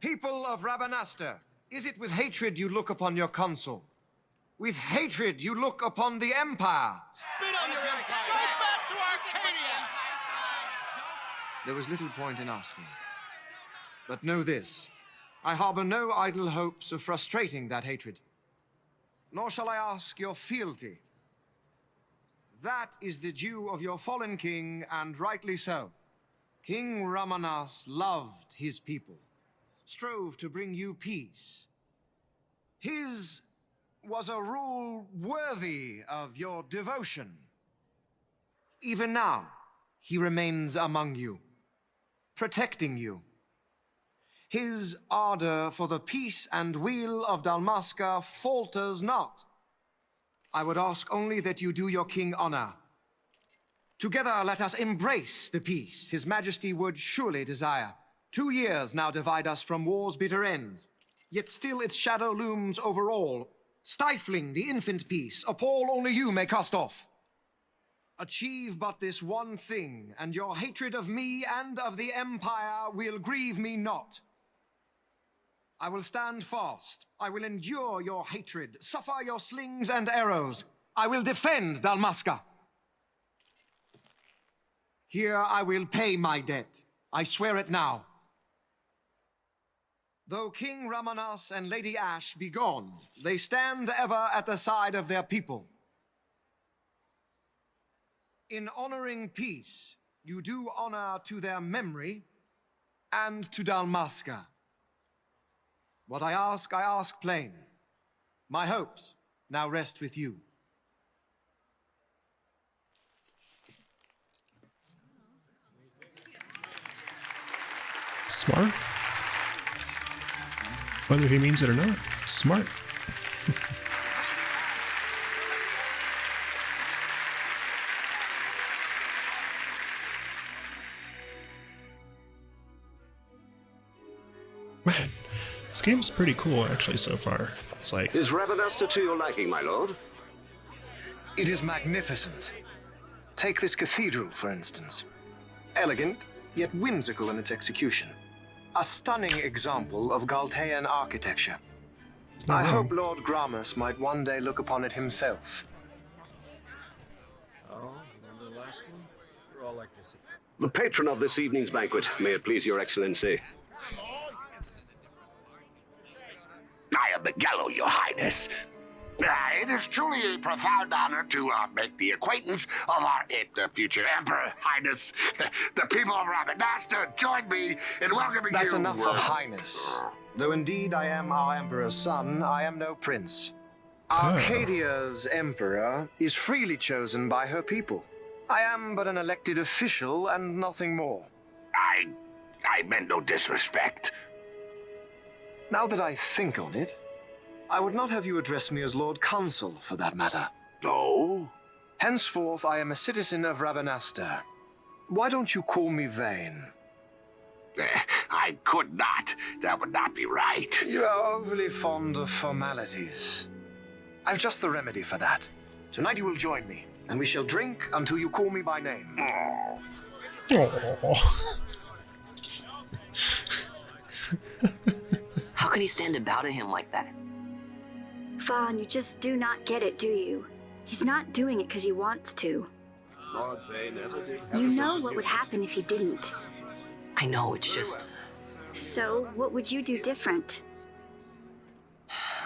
People of Rabanastre, is it with hatred you look upon your consul? With hatred you look upon the Empire? Spit on your empire! Straight back to Arcadia! There was little point in asking. But know this. I harbor no idle hopes of frustrating that hatred. Nor shall I ask your fealty. That is the due of your fallen king, and rightly so. King Ramanas loved his people, strove to bring you peace. His was a rule worthy of your devotion. Even now, he remains among you, protecting you. His ardor for the peace and weal of Dalmasca falters not. I would ask only that you do your king honor. Together let us embrace the peace His Majesty would surely desire. 2 years now divide us from war's bitter end, yet still its shadow looms over all, stifling the infant peace a pall only you may cast off. Achieve but this one thing, and your hatred of me and of the Empire will grieve me not. I will stand fast. I will endure your hatred, suffer your slings and arrows. I will defend Dalmasca. Here I will pay my debt. I swear it now. Though King Ramanas and Lady Ash be gone, they stand ever at the side of their people. In honoring peace, you do honor to their memory and to Dalmasca. What I ask plain. My hopes now rest with you. Smart. Whether he means it or not, smart. Man, this game's pretty cool actually so far. It's like... Is Rabanasta to your liking, my lord? It is magnificent. Take this cathedral, for instance. Elegant, yet whimsical in its execution. A stunning example of Galtean architecture. I hope Lord Gramus might one day look upon it himself. Oh, remember the last one? We're all like this. The patron of this evening's banquet, may it please your excellency. I am Miguelo, your highness. It is truly a profound honor to make the acquaintance of our future emperor, highness. The people of Rabanasta join me in welcoming you. That's enough of highness. Though indeed I am our emperor's son, I am no prince. Arcadia's emperor is freely chosen by her people. I am but an elected official and nothing more. I meant no disrespect. Now that I think on it, I would not have you address me as Lord Consul, for that matter. No? Henceforth, I am a citizen of Rabanasta. Why don't you call me Vane? I could not. That would not be right. You are overly fond of formalities. I've just the remedy for that. Tonight you will join me, and we shall drink until you call me by name. How can he stand about him like that? Vaughn, you just do not get it, do you? He's not doing it because he wants to. You know what would happen if he didn't. I know, it's just... So, what would you do different?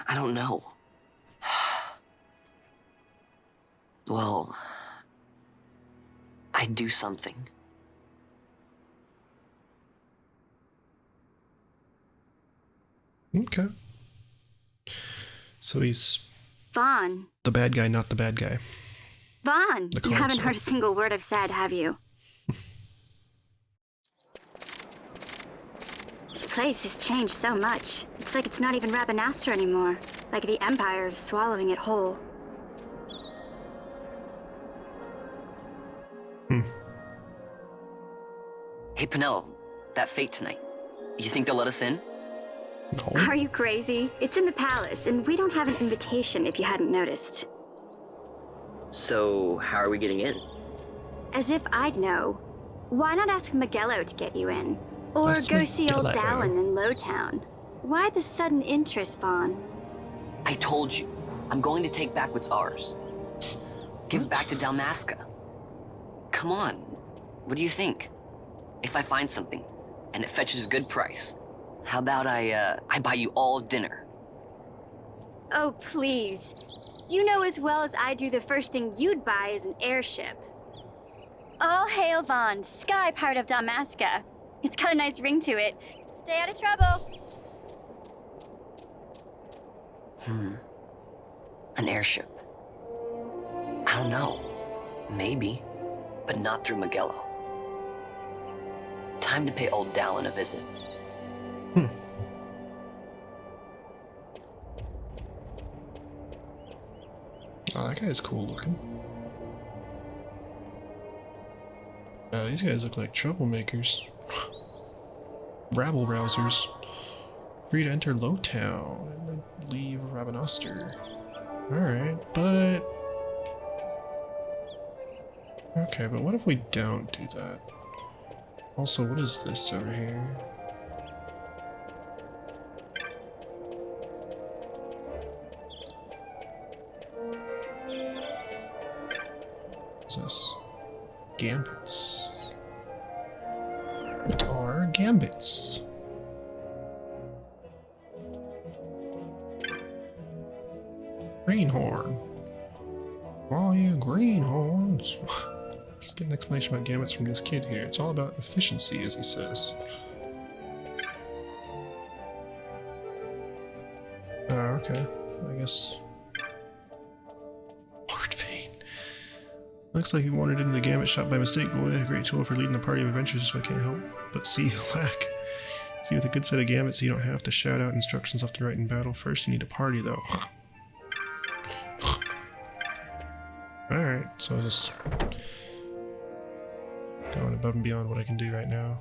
I don't know. Well... I'd do something. Okay. So he's... Vaughn. the bad guy, not the bad guy. Vaughn, The you haven't console. heard a single word I've said, have you? This place has changed so much. It's like it's not even Rabanasta anymore. Like the Empire is swallowing it whole. Hey, Penel, that fate tonight. You think they'll let us in? Are you crazy? It's in the palace, and we don't have an invitation if you hadn't noticed. So, how are we getting in? As if I'd know. Why not ask Miguelo to get you in? Or Ask go see old Miguelo. Dallin in Lowtown? Why the sudden interest, Vaughn? I told you, I'm going to take back what's ours. Give back to Dalmasca. Come on, what do you think? If I find something, and it fetches a good price, How about I buy you all dinner? Oh, please. You know as well as I do the first thing you'd buy is an airship. All hail Vaughn, sky part of Dalmasca. It's got a nice ring to it. Stay out of trouble. An airship. I don't know. Maybe. But not through Magello. Time to pay old Dallin a visit. Oh, that guy's cool looking. These guys look like troublemakers. Rabble rousers. Free to enter Lowtown and then leave Rabanastre. Alright, but... Okay, but what if we don't do that? Also, what is this over here? What's this? Gambits. What are gambits? Greenhorn. Oh, you greenhorns. Just get an explanation about gambits from this kid here. It's all about efficiency, as he says. Okay. I guess. Lord Vane. Looks like you wandered into the gambit shop by mistake, boy. A great tool for leading a party of adventurers, so I can't help but see you lack. See, with a good set of gambits, you don't have to shout out instructions left and right in battle. First, you need a party, though. Alright, so just going above and beyond what I can do right now.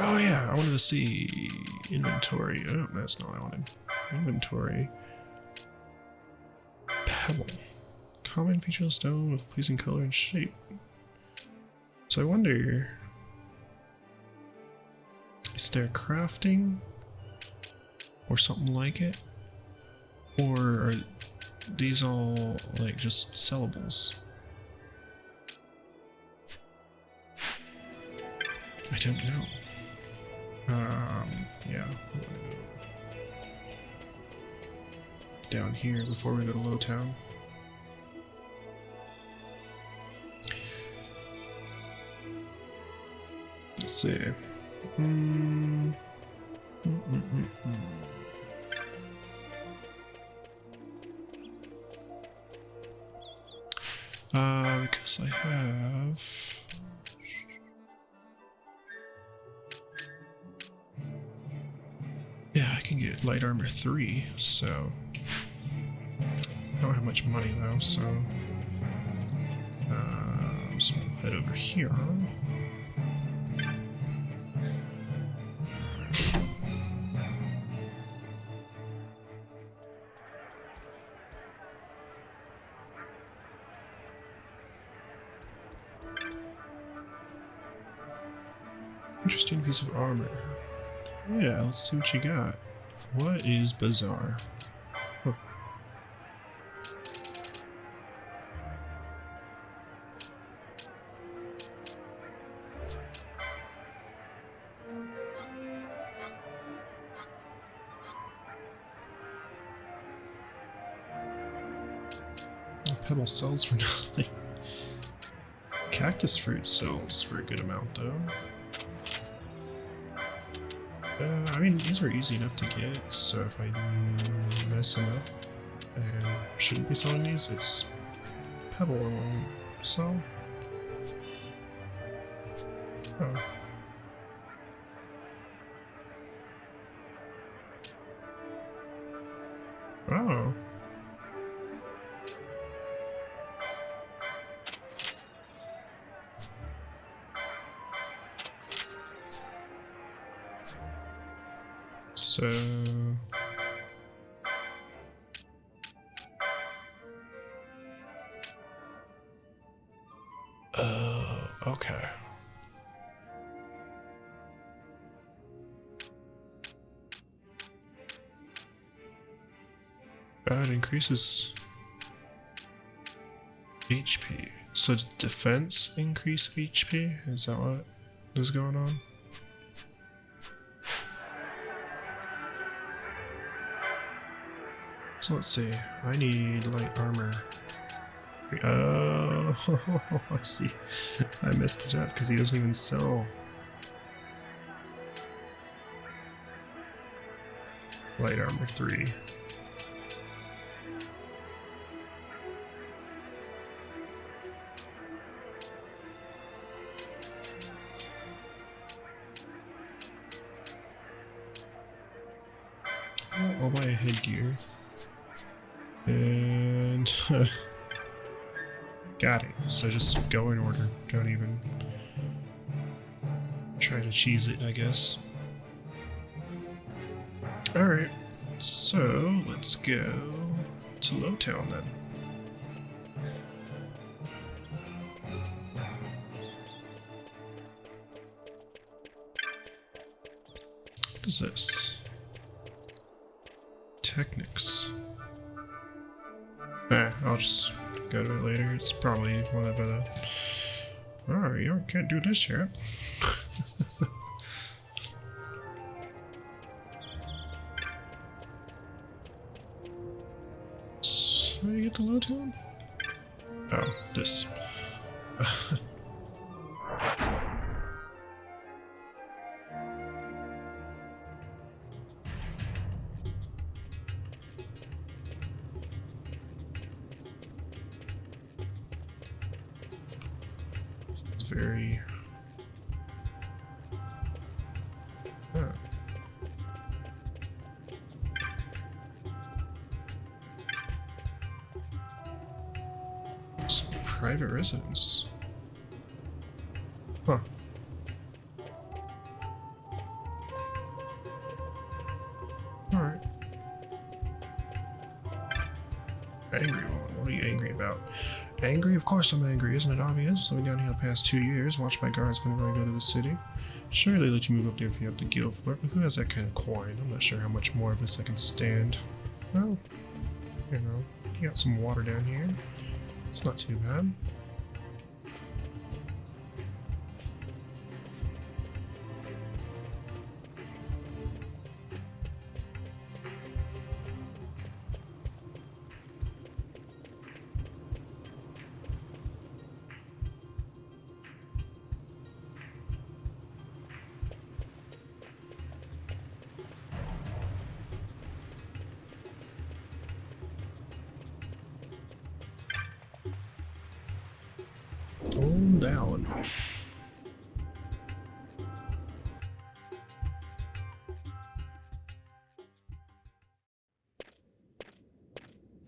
Oh yeah, I wanted to see inventory. Oh, that's not what I wanted. Inventory. Pebble. Common featureless stone with pleasing color and shape. So I wonder, is there crafting or something like it? Or are these all like just sellables? I don't know. Yeah. Down here before we go to Lowtown. Let's see. Because I have... Yeah, I can get light armor 3, so... I don't have much money though, so... So we'll head over here. Interesting piece of armor. Yeah, let's see what you got. What is bizarre? Huh. Pebble sells for nothing. Cactus fruit sells for a good amount though. I mean, these were easy enough to get, so if I mess them up and shouldn't be selling these, it's Pebble I won't sell. Oh. Oh. So... okay. It increases HP. So does defense increase HP? Is that what is going on? So let's see. I need light armor. Oh, I see. I messed it up because he doesn't even sell light armor 3. I'll buy a headgear. And got it. So just go in order. Don't even try to cheese it, I guess. Alright. So let's go to Lowtown then. What is this? Technics. I'll just go to it later. It's probably one of the... Oh, you can't do this yet. So you get to Lowtown? Oh, this. Very some private residence. Huh. Alright. Angry one. What are you angry about? Angry? Of course I'm angry, isn't it obvious? Living down here the past 2 years, watched my guards whenever I go to the city. Sure, they let you move up there if you have the guild for it, but who has that kind of coin? I'm not sure how much more of this I can stand. Well, you know, you got some water down here. It's not too bad. Down.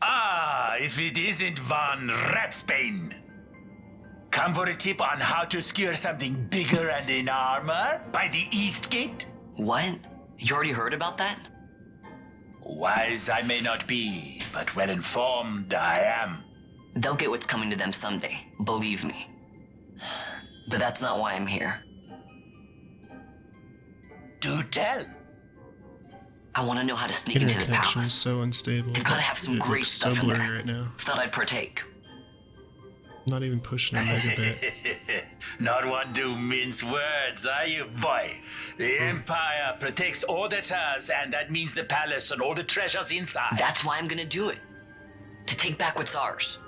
Ah, if it isn't Von Ratsbane. Come for a tip on how to secure something bigger and in armor by the East Gate? What? You already heard about that? Wise I may not be, but well informed I am. They'll get what's coming to them someday, believe me. But that's not why I'm here. Do tell. I want to know how to sneak into the palace. So unstable. They've got to have some great stuff in there. Right now. Thought I'd partake. Not even pushing a megabit. Not one to mince words, are you, boy? The Empire protects all that has, and that means the palace and all the treasures inside. That's why I'm gonna do it. To take back what's ours.